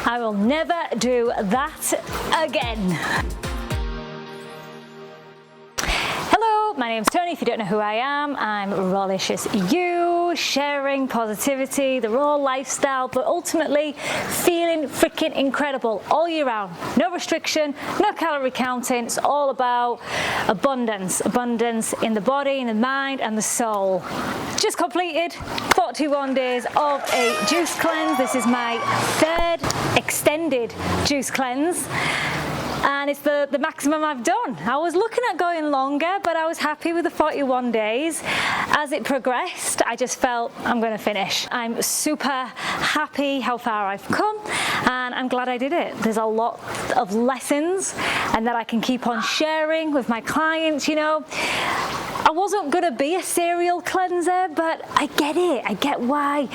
I will never do that again. Hello, my name's Tony. If you don't know who I am, I'm Rawlicious You, sharing positivity, the raw lifestyle, but ultimately feeling freaking incredible all year round. No restriction, no calorie counting. It's all about abundance. Abundance in the body, in the mind, and the soul. Just completed 41 days of a juice cleanse. This is my third extended juice cleanse. And it's the maximum I've done. I was looking at going longer, but I was happy with the 41 days. As it progressed, I just felt I'm going to finish. I'm super happy how far I've come, and I'm glad I did it. There's a lot of lessons and that I can keep on sharing with my clients, you know. I wasn't going to be a serial cleanser, but I get it. I get why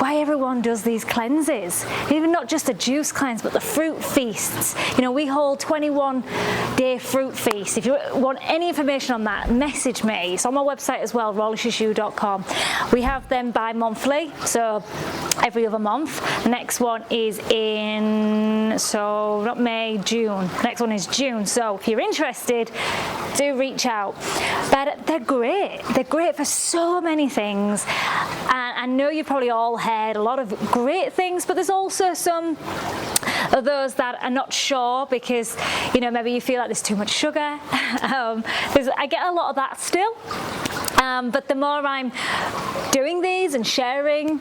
everyone does these cleanses. Even not just a juice cleanse, but the fruit feasts. You know, we hold 21-day fruit feasts. If you want any information on that, message me. It's on my website as well, rawlicioussyou.com. We have them bi-monthly, so every other month. The next one is not May, June. The next one is June. So if you're interested, do reach out. But they're great. They're great for so many things. And I know you've probably all heard a lot of great things, but there's also some of those that are not sure because, you know, maybe you feel like there's too much sugar. I get a lot of that still. But the more I'm doing these and sharing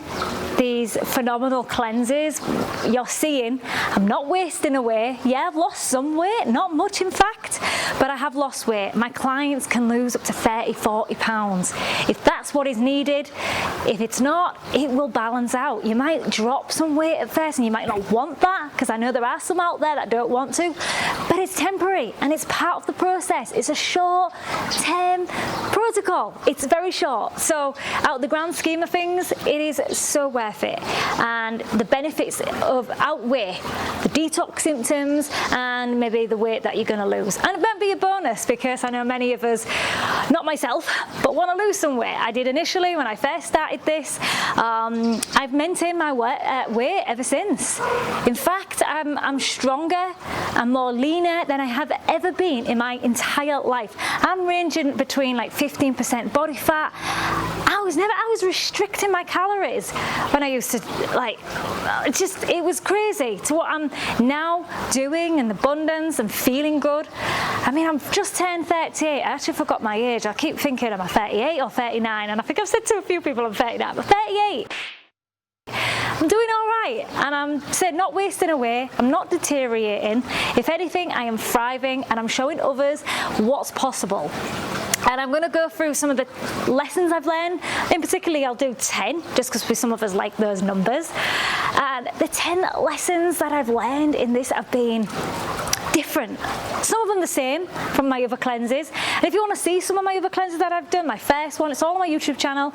these phenomenal cleanses, you're seeing I'm not wasting away. Yeah, I've lost some weight, not much in fact, but I have lost weight. My clients can lose up to 30, 40 pounds. If that's what is needed, if it's not, it will balance out. You might drop some weight at first and you might not want that, because I know there are some out there that don't want to, but it's temporary and it's part of the process. It's a short-term protocol. It's very short. So out the grand scheme of things, it is so worth it. And the benefits of outweigh the detox symptoms and maybe the weight that you're going to lose. And it might be a bonus because I know many of us, not myself, but want to lose some weight. I did initially when I first started this. I've maintained my weight ever since. In fact, I'm stronger and more leaner than I have ever been in my entire life. I'm ranging between like 15% body fat. I was restricting my calories when I used to, like, it was crazy to what I'm now doing in abundance and feeling good. I mean, I'm just turned 38. I actually forgot my age. I keep thinking, am I 38 or 39? And I think I've said to a few people I'm 39, but 38. I'm doing all right, and I'm not wasting away. I'm not deteriorating. If anything, I am thriving, and I'm showing others what's possible. And I'm going to go through some of the lessons I've learned. In particular, I'll do 10, just because some of us like those numbers. And the 10 lessons that I've learned in this have been different. Some of them the same from my other cleanses. And if you want to see some of my other cleanses that I've done, my first one, it's all on my YouTube channel.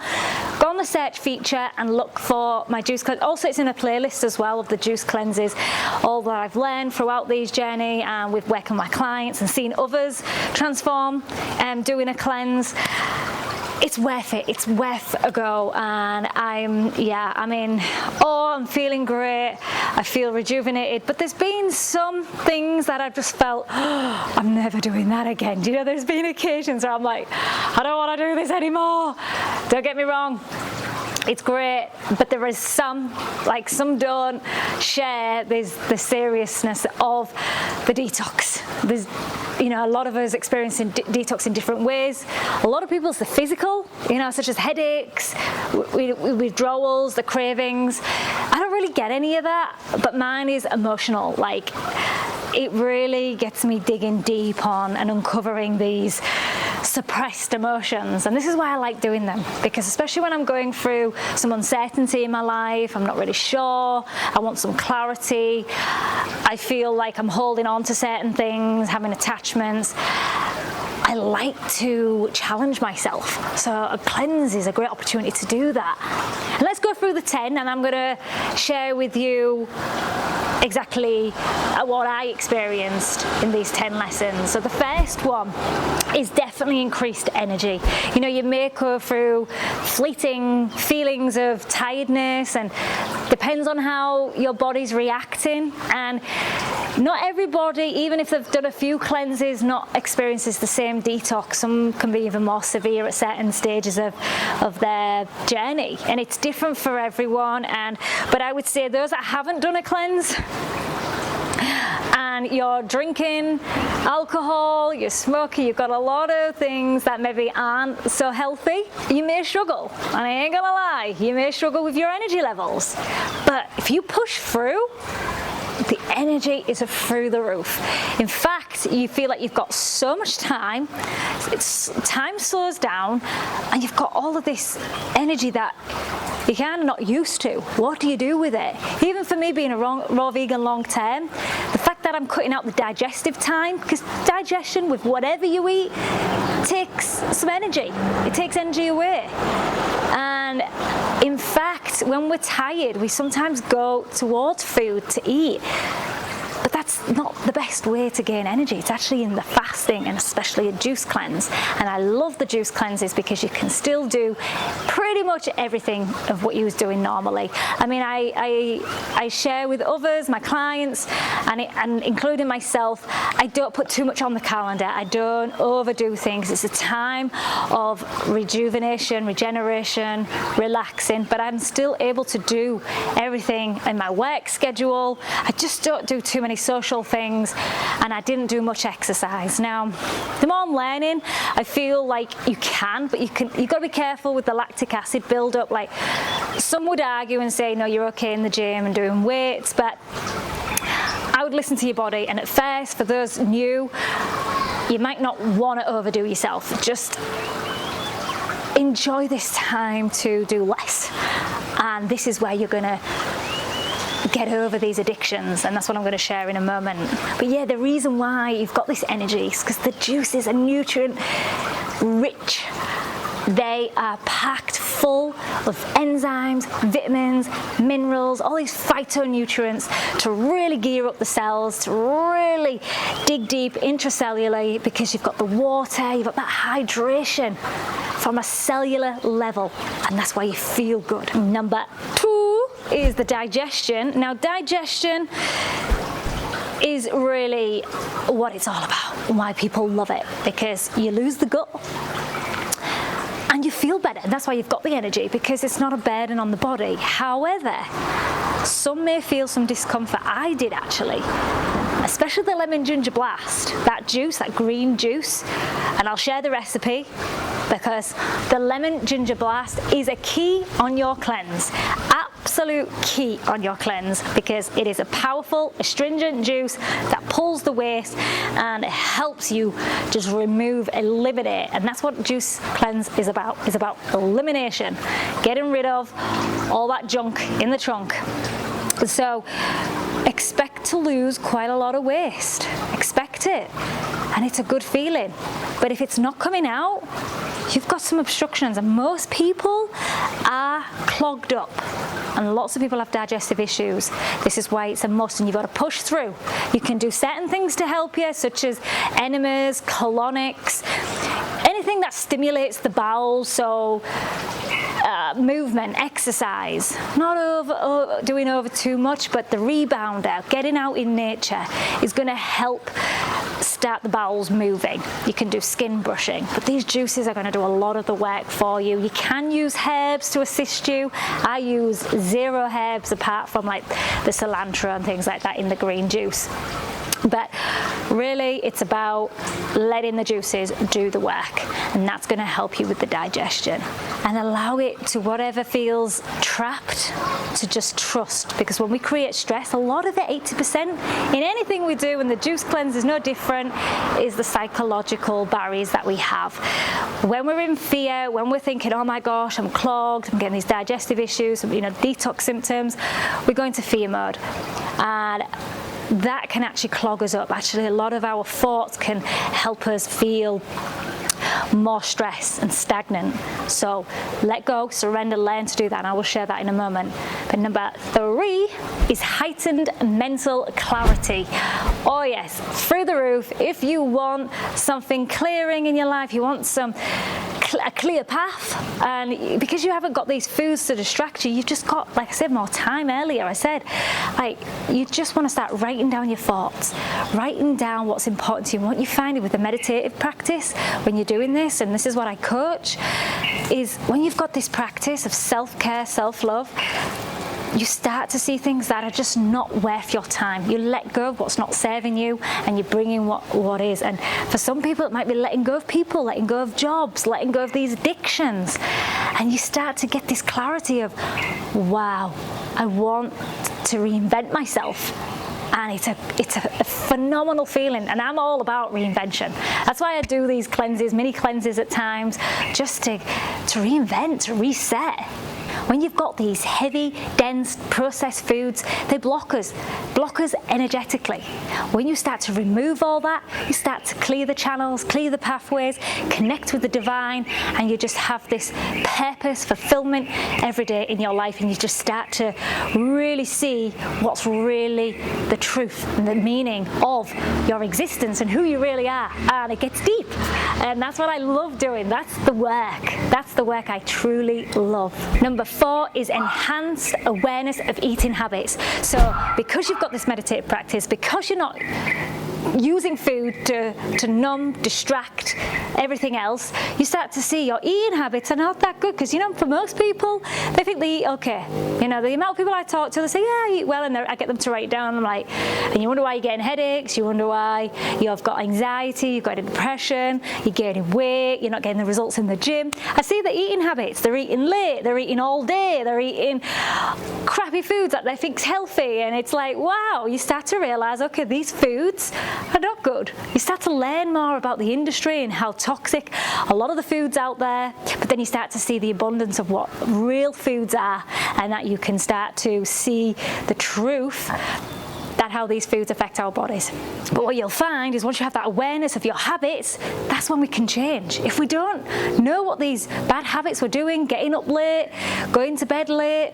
Go on the search feature and look for my juice cleanse. Also, it's in a playlist as well of the juice cleanses, all that I've learned throughout these journey and with working with my clients and seeing others transform and doing a cleanse. It's worth it. It's worth a go, and I'm feeling great. I feel rejuvenated, but there's been some things that I've just felt, I'm never doing that again. Do you know, there's been occasions where I'm like, I don't want to do this anymore. Don't get me wrong. It's great, but there is some don't share the seriousness of the detox. There's, you know, a lot of us experiencing detox in different ways. A lot of people, it's the physical, you know, such as headaches, withdrawals, the cravings. I don't really get any of that, but mine is emotional. Like, it really gets me digging deep on and uncovering these suppressed emotions, and this is why I like doing them, because especially when I'm going through some uncertainty in my life, I'm not really sure, I want some clarity, I feel like I'm holding on to certain things, having attachments, I like to challenge myself. So a cleanse is a great opportunity to do that. And let's go through the 10, and I'm going to share with you exactly what I experienced in these 10 lessons. So the first one is definitely increased energy. You know, you may go through fleeting feelings of tiredness, and depends on how your body's reacting. And not everybody, even if they've done a few cleanses, not experiences the same detox. Some can be even more severe at certain stages of their journey, and it's different for everyone. But I would say those that haven't done a cleanse and you're drinking alcohol, you're smoking, you've got a lot of things that maybe aren't so healthy, you may struggle. And I ain't gonna lie, you may struggle with your energy levels. But if you push through, the energy is through the roof. In fact, you feel like you've got so much time, time slows down, and you've got all of this energy that you're kind of not used to. What do you do with it? Even for me, being a raw vegan long term, the fact that I'm cutting out the digestive time, because digestion with whatever you eat takes some energy. It takes energy away. And in fact, when we're tired, we sometimes go towards food to eat. But that's not the best way to gain energy. It's actually in the fasting, and especially a juice cleanse. And I love the juice cleanses because you can still do pretty much everything of what you was doing normally. I mean, I share with others, my clients, and including myself, I don't put too much on the calendar. I don't overdo things. It's a time of rejuvenation, regeneration, relaxing, but I'm still able to do everything in my work schedule. I just don't do too many social things, and I didn't do much exercise. Now, the more I'm learning, I feel like you can, but you've got to be careful with the lactic acid buildup. Like, some would argue and say, no, you're okay in the gym and doing weights, but I would listen to your body. And at first, for those new, you might not want to overdo yourself. Just enjoy this time to do less, and this is where you're going to get over these addictions, and that's what I'm going to share in a moment. But yeah, the reason why you've got this energy is because the juices are nutrient rich. They are packed full of enzymes, vitamins, minerals, all these phytonutrients to really gear up the cells, to really dig deep intracellularly, because you've got the water, you've got that hydration from a cellular level, and that's why you feel good. Number 2 is the digestion. Now, digestion is really what it's all about, why people love it, because you lose the gut and you feel better, and that's why you've got the energy, because it's not a burden on the body. However, some may feel some discomfort. I did, actually, especially the lemon ginger blast, that juice, that green juice, and I'll share the recipe, because the lemon ginger blast is a key on your cleanse, absolute key on your cleanse, because it is a powerful astringent juice that pulls the waste and it helps you just eliminate, and that's what juice cleanse is about. It's about elimination, getting rid of all that junk in the trunk. So expect to lose quite a lot of waste. Expect it. And it's a good feeling. But if it's not coming out, you've got some obstructions, and most people are clogged up. And lots of people have digestive issues. This is why it's a must, and you've got to push through. You can do certain things to help you, such as enemas, colonics, anything that stimulates the bowels, so movement, exercise, not doing over too much, but the rebounder, getting out in nature, is going to help start the bowels moving. You can do skin brushing, but these juices are going to do a lot of the work for you. You can use herbs to assist you. I use 0 herbs apart from like the cilantro and things like that in the green juice. But really, it's about letting the juices do the work, and that's going to help you with the digestion, and allow it to, whatever feels trapped, to just trust. Because when we create stress, a lot of it, 80% in anything we do, and the juice cleanse is no different, is the psychological barriers that we have. When we're in fear, when we're thinking, oh my gosh, I'm clogged, I'm getting these digestive issues, detox symptoms, we go into fear mode, and that can actually clog us up. Actually, a lot of our thoughts can help us feel more stress and stagnant. So let go, surrender, learn to do that, and I will share that in a moment. But number 3 is heightened mental clarity. Oh yes, through the roof. If you want something clearing in your life, you want a clear path, and because you haven't got these foods to distract you, you've just got, like I said, more time earlier. I said, like, you just want to start writing down your thoughts, writing down what's important to you. And what you find with the meditative practice when you're doing this, and this is what I coach, is when you've got this practice of self-care, self-love, you start to see things that are just not worth your time. You let go of what's not serving you, and you bring in what is. And for some people, it might be letting go of people, letting go of jobs, letting go of these addictions. And you start to get this clarity of, wow, I want to reinvent myself. And it's a phenomenal feeling, and I'm all about reinvention. That's why I do these cleanses, mini cleanses at times, just to reinvent, to reset. When you've got these heavy, dense, processed foods, they block us energetically. When you start to remove all that, you start to clear the channels, clear the pathways, connect with the divine, and you just have this purpose, fulfillment every day in your life, and you just start to really see what's really the truth and the meaning of your existence and who you really are. And it gets deep, and that's what I love doing. That's the work I truly love. Number 4 is enhanced awareness of eating habits. So because you've got this meditative practice, because you're not using food to numb, distract everything else, you start to see your eating habits are not that good. Because, for most people, they think they eat okay. The amount of people I talk to, they say, yeah, I eat well, and I get them to write it down. I'm like, and you wonder why you're getting headaches, you wonder why you've got anxiety, you've got a depression, you're gaining weight, you're not getting the results in the gym. I see the eating habits. They're eating late, they're eating all day, they're eating crappy foods that they think's healthy, and it's like, wow, you start to realize, okay, these foods are not good. You start to learn more about the industry and how toxic a lot of the foods out there, but then you start to see the abundance of what real foods are, and that you can start to see the truth that how these foods affect our bodies. But what you'll find is once you have that awareness of your habits, that's when we can change. If we don't know what these bad habits we're doing, getting up late, going to bed late,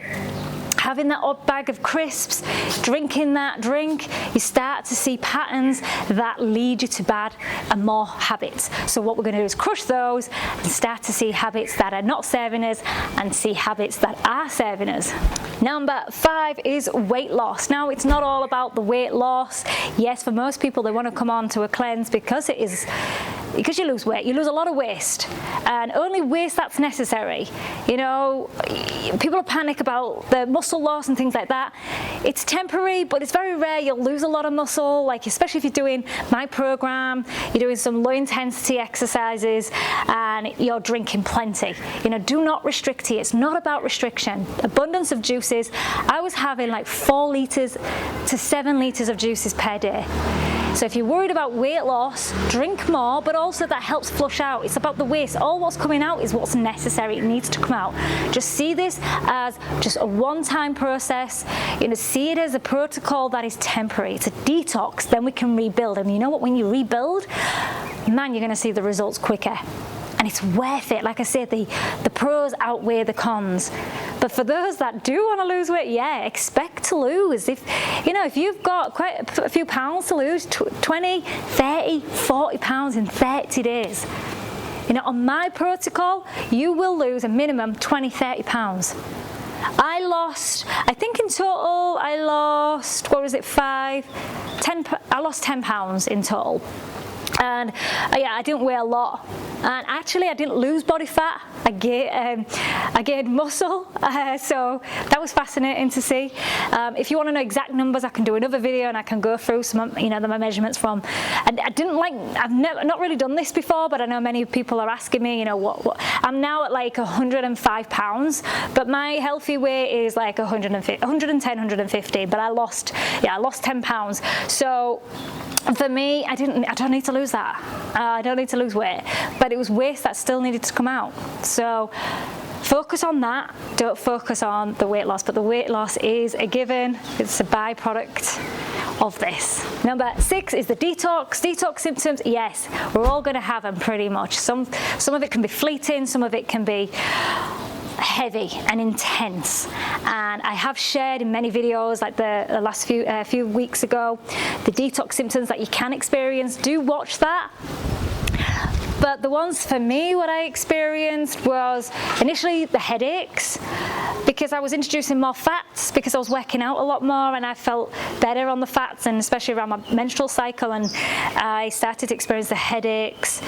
having that odd bag of crisps, drinking that drink, you start to see patterns that lead you to bad and more habits. So what we're going to do is crush those and start to see habits that are not serving us and see habits that are serving us. Number 5 is weight loss. Now, it's not all about the weight loss. Yes, for most people, they want to come on to a cleanse because you lose weight, you lose a lot of waste, and only waste that's necessary. People panic about the muscle loss and things like that. It's temporary, but it's very rare you'll lose a lot of muscle, like especially if you're doing my program, you're doing some low intensity exercises, and you're drinking plenty. Do not restrict here. It's not about restriction. Abundance of juices. I was having like 4 liters to 7 liters of juices per day. So if you're worried about weight loss, drink more, but also that helps flush out. It's about the waste. All what's coming out is what's necessary. It needs to come out. Just see this as just a one-time process. See it as a protocol that is temporary. It's a detox. Then we can rebuild. And you know what? When you rebuild, man, you're going to see the results quicker. And it's worth it. Like I said, the pros outweigh the cons. But for those that do want to lose weight, yeah, expect to lose. If you've got quite a few pounds to lose, 20, 30, 40 pounds in 30 days. On my protocol, you will lose a minimum 20, 30 pounds. I lost 10 pounds in total. And I didn't weigh a lot, and actually I didn't lose body fat. I gained muscle, so that was fascinating to see. If you want to know exact numbers, I can do another video and I can go through some, my measurements from. And I've not really done this before, but I know many people are asking me, what I'm now at like 105 pounds, but my healthy weight is like 110, 150. But I lost 10 pounds. So for me, I don't need to lose that. I don't need to lose weight, but it was waste that still needed to come out. So focus on that. Don't focus on the weight loss, but the weight loss is a given. It's a byproduct of this. Number 6 is the detox symptoms. Yes, we're all going to have them pretty much. Some of it can be fleeting, some of it can be heavy and intense, and I have shared in many videos, like the last few weeks ago, the detox symptoms that you can experience. Do watch that. But the ones for me, what I experienced was initially the headaches, because I was introducing more fats, because I was working out a lot more and I felt better on the fats, and especially around my menstrual cycle, and I started to experience the headaches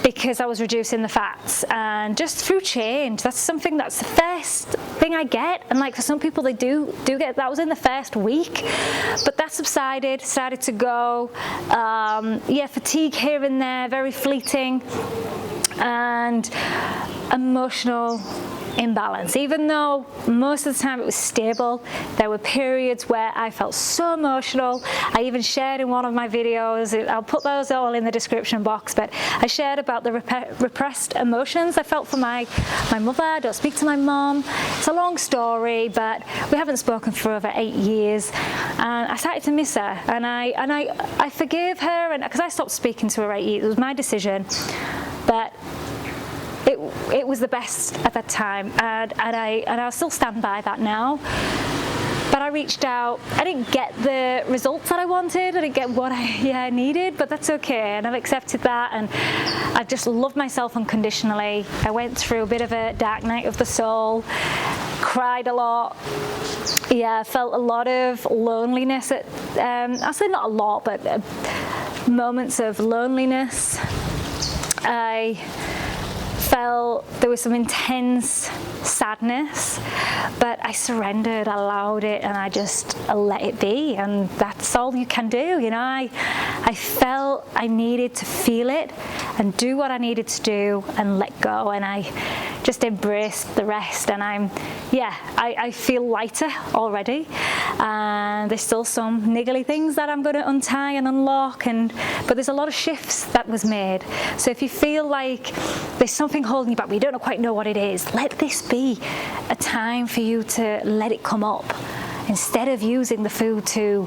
because I was reducing the fats, and just through change. That's something, that's the first thing I get, and like for some people they do get, that was in the first week, but that subsided, started to go. Fatigue here and there, very fleeting, and emotional imbalance. Even though most of the time it was stable, there were periods where I felt so emotional. I even shared in one of my videos, I'll put those all in the description box, but I shared about the repressed emotions I felt for my mother. I don't speak to my mom. It's a long story, but we haven't spoken for over 8 years, and I started to miss her, and I forgave her, and because I stopped speaking to her 8 years, it was my decision, but it was the best at that time, and I still stand by that now. But I reached out. I didn't get the results that I wanted. I didn't get what I needed, but that's okay, and I've accepted that, and I just love myself unconditionally. I went through a bit of a dark night of the soul, cried a lot. Yeah, I felt a lot of loneliness. I'll say not a lot, but moments of loneliness. I felt there was some intense sadness, but I surrendered, I allowed it, and I just let it be, and that's all you can do, you know. I felt I needed to feel it and do what I needed to do and let go, and I just embraced the rest, and I feel lighter already, and there's still some niggly things that I'm going to untie and unlock, but there's a lot of shifts that was made. So if you feel like there's something holding you back, but you don't quite know what it is, let this be a time for you to let it come up. Instead of using the food to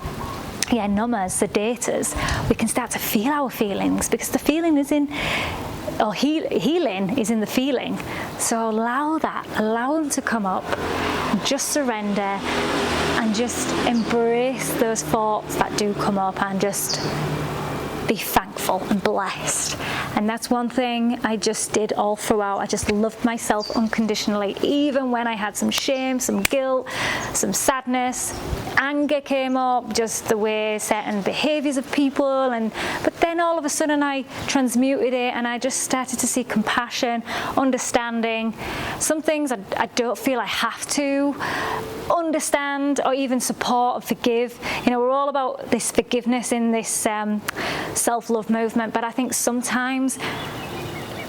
numb us, sedate us, we can start to feel our feelings, because the feeling is in, or healing is in the feeling. So allow them to come up, just surrender, and just embrace those thoughts that do come up, and just be thankful and blessed. And that's one thing I just did all throughout. I just loved myself unconditionally, even when I had some shame, some guilt, some sadness, anger came up, just the way certain behaviors of people, but then all of a sudden I transmuted it, and I just started to see compassion, understanding. Some things I don't feel I have to understand or even support or forgive. You know, we're all about this forgiveness in this self-love movement, but I think sometimes,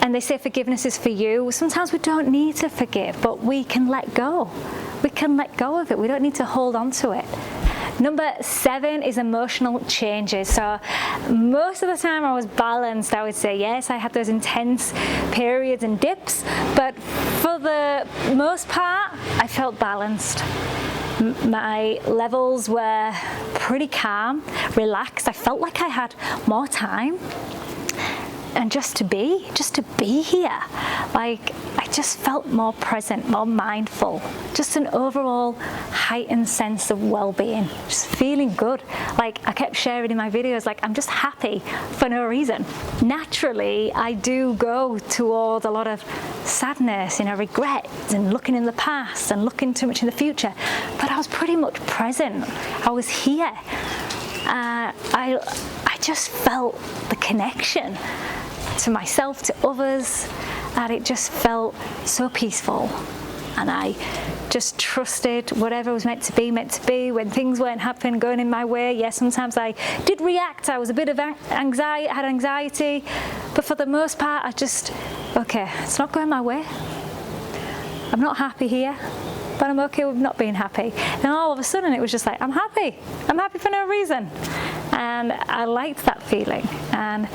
and they say forgiveness is for you, sometimes we don't need to forgive, but we can let go. We can let go of it. We don't need to hold on to it. Number 7 is emotional changes. So most of the time I was balanced, I would say. Yes, I had those intense periods and dips, but for the most part, I felt balanced. My levels were pretty calm, relaxed. I felt like I had more time, and just to be here. Like, I just felt more present, more mindful, just an overall heightened sense of well-being, just feeling good. Like, I kept sharing in my videos, like, I'm just happy for no reason. Naturally, I do go towards a lot of sadness, regret, and looking in the past and looking too much in the future, but I was pretty much present. I was here. I just felt the connection to myself, to others, and it just felt so peaceful. And I just trusted whatever was meant to be. When things weren't happening, going in my way, yes, sometimes I did react. I was a bit of anxiety, but for the most part, I just, okay, it's not going my way. I'm not happy here, but I'm okay with not being happy. And all of a sudden, it was just like, I'm happy for no reason. And I liked that feeling. And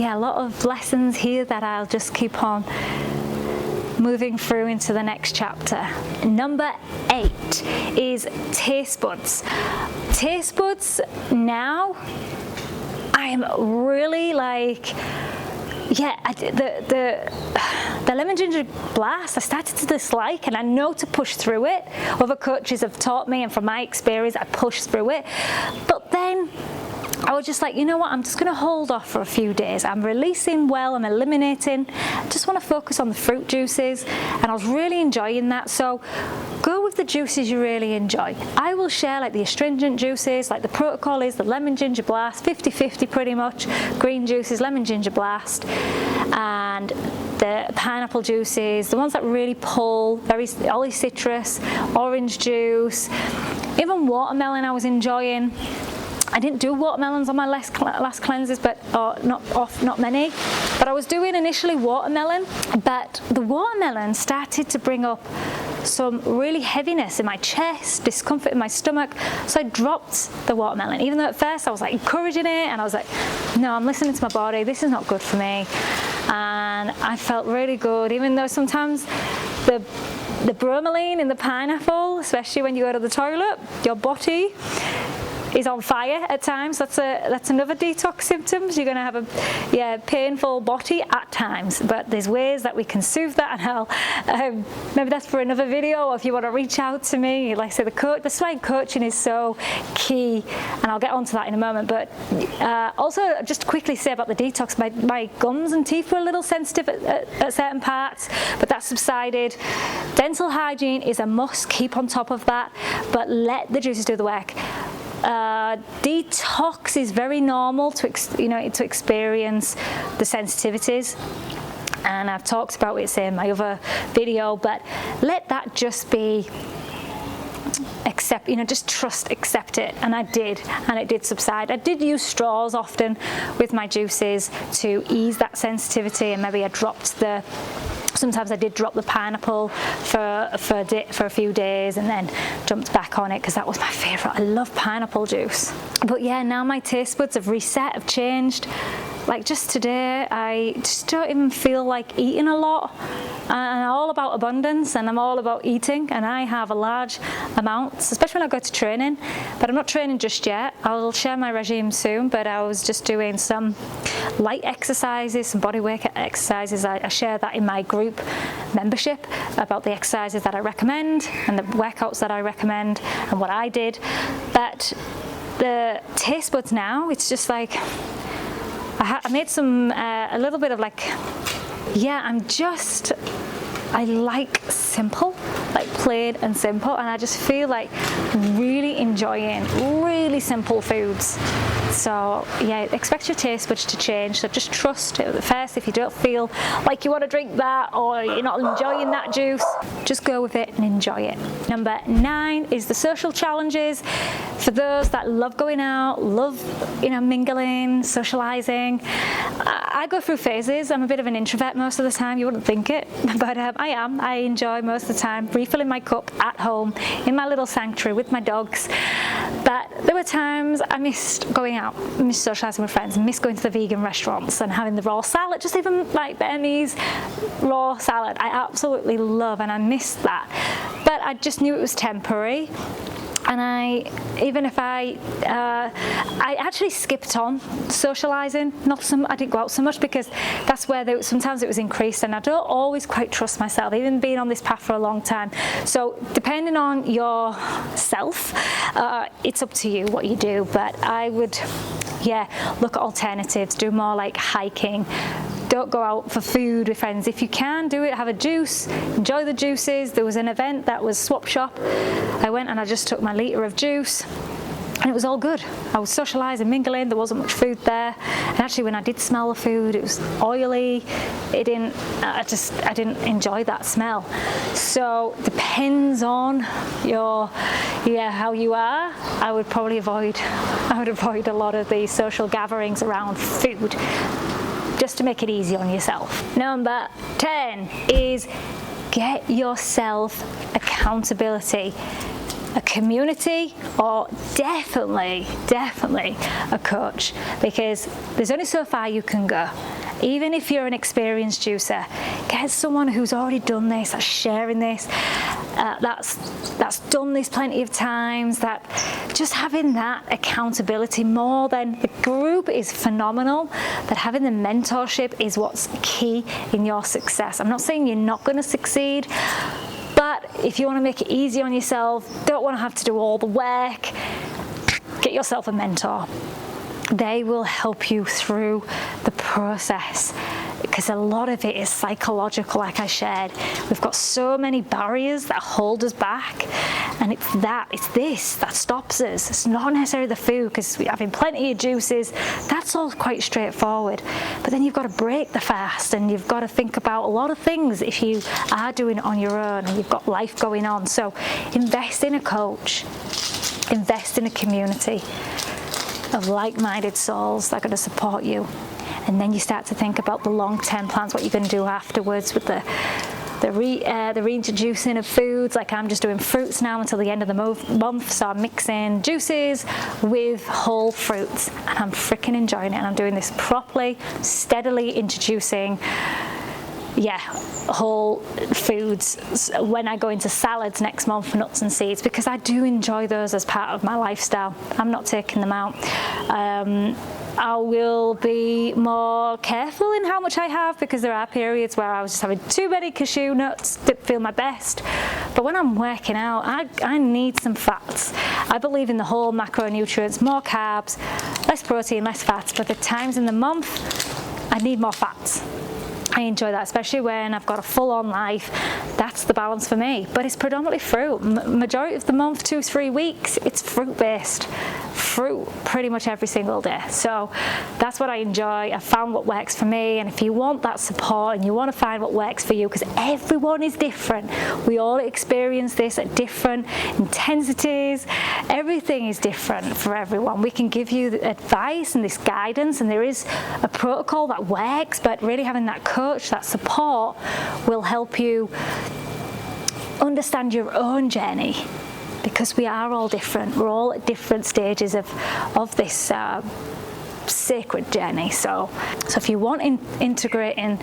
a lot of lessons here that I'll just keep on moving through into the next chapter. Number 8 is taste buds. Taste buds now, I'm really like, the lemon ginger blast I started to dislike, and I know to push through it. Other coaches have taught me, and from my experience I pushed through it, but then I was just like, you know what, I'm just going to hold off for a few days. I'm releasing well, I'm eliminating. I just want to focus on the fruit juices, and I was really enjoying that. So go with the juices you really enjoy. I will share like the astringent juices, like the protocol is the lemon ginger blast, 50-50 pretty much. Green juices, lemon ginger blast, and the pineapple juices, the ones that really pull, very olive citrus, orange juice, even watermelon I was enjoying. I didn't do watermelons on my last cleanses, but not many. But I was doing initially watermelon, but the watermelon started to bring up some really heaviness in my chest, discomfort in my stomach. So I dropped the watermelon, even though at first I was like encouraging it, and I was like, no, I'm listening to my body. This is not good for me. And I felt really good, even though sometimes the bromelain in the pineapple, especially when you go to the toilet, your body is on fire at times. That's another detox symptoms. You're going to have a painful body at times, but there's ways that we can soothe that, and maybe that's for another video, or if you want to reach out to me. Like I say, that's why coaching is so key, and I'll get onto that in a moment. But also just quickly say about the detox, my gums and teeth were a little sensitive at certain parts, but that subsided. Dental hygiene is a must, keep on top of that, but let the juices do the work. Detox is very normal to experience the sensitivities, and I've talked about it in my other video, but let that just be accept it. And I did, and it did subside. I did use straws often with my juices to ease that sensitivity, and maybe sometimes I did drop the pineapple for a few days and then jumped back on it because that was my favourite. I love pineapple juice. But yeah, now my taste buds have reset, have changed. Like just today, I just don't even feel like eating a lot. And I'm all about abundance, and I'm all about eating, and I have a large amounts, especially when I go to training. But I'm not training just yet. I'll share my regime soon, but I was just doing some light exercises, some body weight exercises. I share that in my group membership about the exercises that I recommend and the workouts that I recommend and what I did. But the taste buds now, it's just like I made some a little bit of like, I like simple, like plain and simple, and I just feel like really enjoying really simple foods. So yeah, expect your taste buds to change. So just trust it at first. If you don't feel like you want to drink that, or you're not enjoying that juice, just go with it and enjoy it. Number 9 is the social challenges. For those that love going out, love mingling, socializing. I go through phases. I'm a bit of an introvert most of the time. You wouldn't think it, but I am. I enjoy most of the time refilling my cup at home in my little sanctuary with my dogs. But there were times I missed going out, missed socializing with friends, missed going to the vegan restaurants and having the raw salad, just even like Burmese raw salad. I absolutely love, and I missed that. But I just knew it was temporary. And I actually skipped on socializing. I didn't go out so much because that's where sometimes it was increased, and I don't always quite trust myself, even being on this path for a long time. So depending on yourself, it's up to you what you do. But I would, look at alternatives, do more like hiking. Don't go out for food with friends. If you can, do it, have a juice, enjoy the juices. There was an event that was swap shop. I went and I just took my litre of juice, and it was all good. I was socialising, mingling, there wasn't much food there. And actually when I did smell the food, it was oily. I didn't enjoy that smell. So depends on how you are. I would avoid a lot of the social gatherings around food, just to make it easy on yourself. Number 10 is get yourself accountability. A community, or definitely a coach, because there's only so far you can go. Even if you're an experienced juicer, get someone who's already done this, that's sharing this, that's done this plenty of times, that just having that accountability more than the group is phenomenal, that having the mentorship is what's key in your success. I'm not saying you're not going to succeed, but if you want to make it easy on yourself, don't want to have to do all the work, get yourself a mentor. They will help you through the process, because a lot of it is psychological, like I shared. We've got so many barriers that hold us back, and it's this that stops us. It's not necessarily the food, because we're having plenty of juices. That's all quite straightforward. But then you've got to break the fast, and you've got to think about a lot of things if you are doing it on your own and you've got life going on. So invest in a coach, invest in a community of like-minded souls that are going to support you. And then you start to think about the long-term plans, what you're going to do afterwards with the reintroducing of foods. Like I'm just doing fruits now until the end of the month, so I'm mixing juices with whole fruits, and I'm freaking enjoying it. And I'm doing this properly, steadily introducing whole foods when I go into salads next month, nuts and seeds, because I do enjoy those as part of my lifestyle. I'm not taking them out. I will be more careful in how much I have, because there are periods where I was just having too many cashew nuts, didn't feel my best. But when I'm working out, I need some fats. I believe in the whole macronutrients, more carbs, less protein, less fats, but at times in the month, I need more fats. I enjoy that, especially when I've got a full-on life. That's the balance for me. But it's predominantly fruit. Majority of the month, 2-3 weeks, it's fruit-based. Fruit pretty much every single day. So that's what I enjoy. I found what works for me. And if you want that support and you want to find what works for you, because everyone is different. We all experience this at different intensities. Everything is different for everyone. We can give you the advice and this guidance, and there is a protocol that works, but really having that coach, that support, will help you understand your own journey, because we are all different. We're all at different stages of this sacred journey. So if you want integrating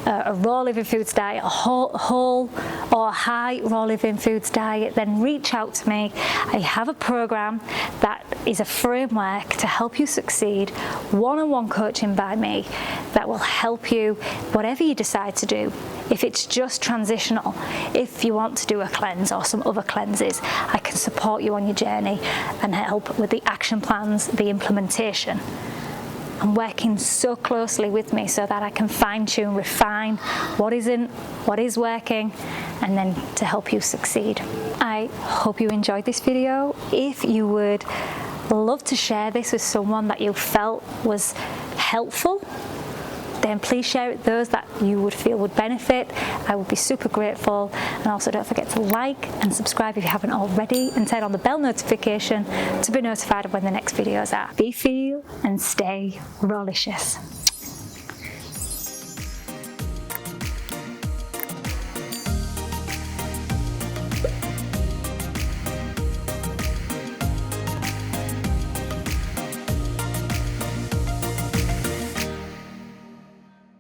a raw living foods diet, a whole or high raw living foods diet, then reach out to me. I have a program that is a framework to help you succeed, one-on-one coaching by me that will help you whatever you decide to do. If it's just transitional, if you want to do a cleanse or some other cleanses, I can support you on your journey and help with the action plans, the implementation. I'm working so closely with me so that I can fine-tune, refine what isn't, what is working, and then to help you succeed. I hope you enjoyed this video. If you would love to share this with someone that you felt was helpful, then please share it with those that you would feel would benefit. I would be super grateful. And also don't forget to like and subscribe if you haven't already, and turn on the bell notification to be notified of when the next videos are. Be, feel and stay rawlicious.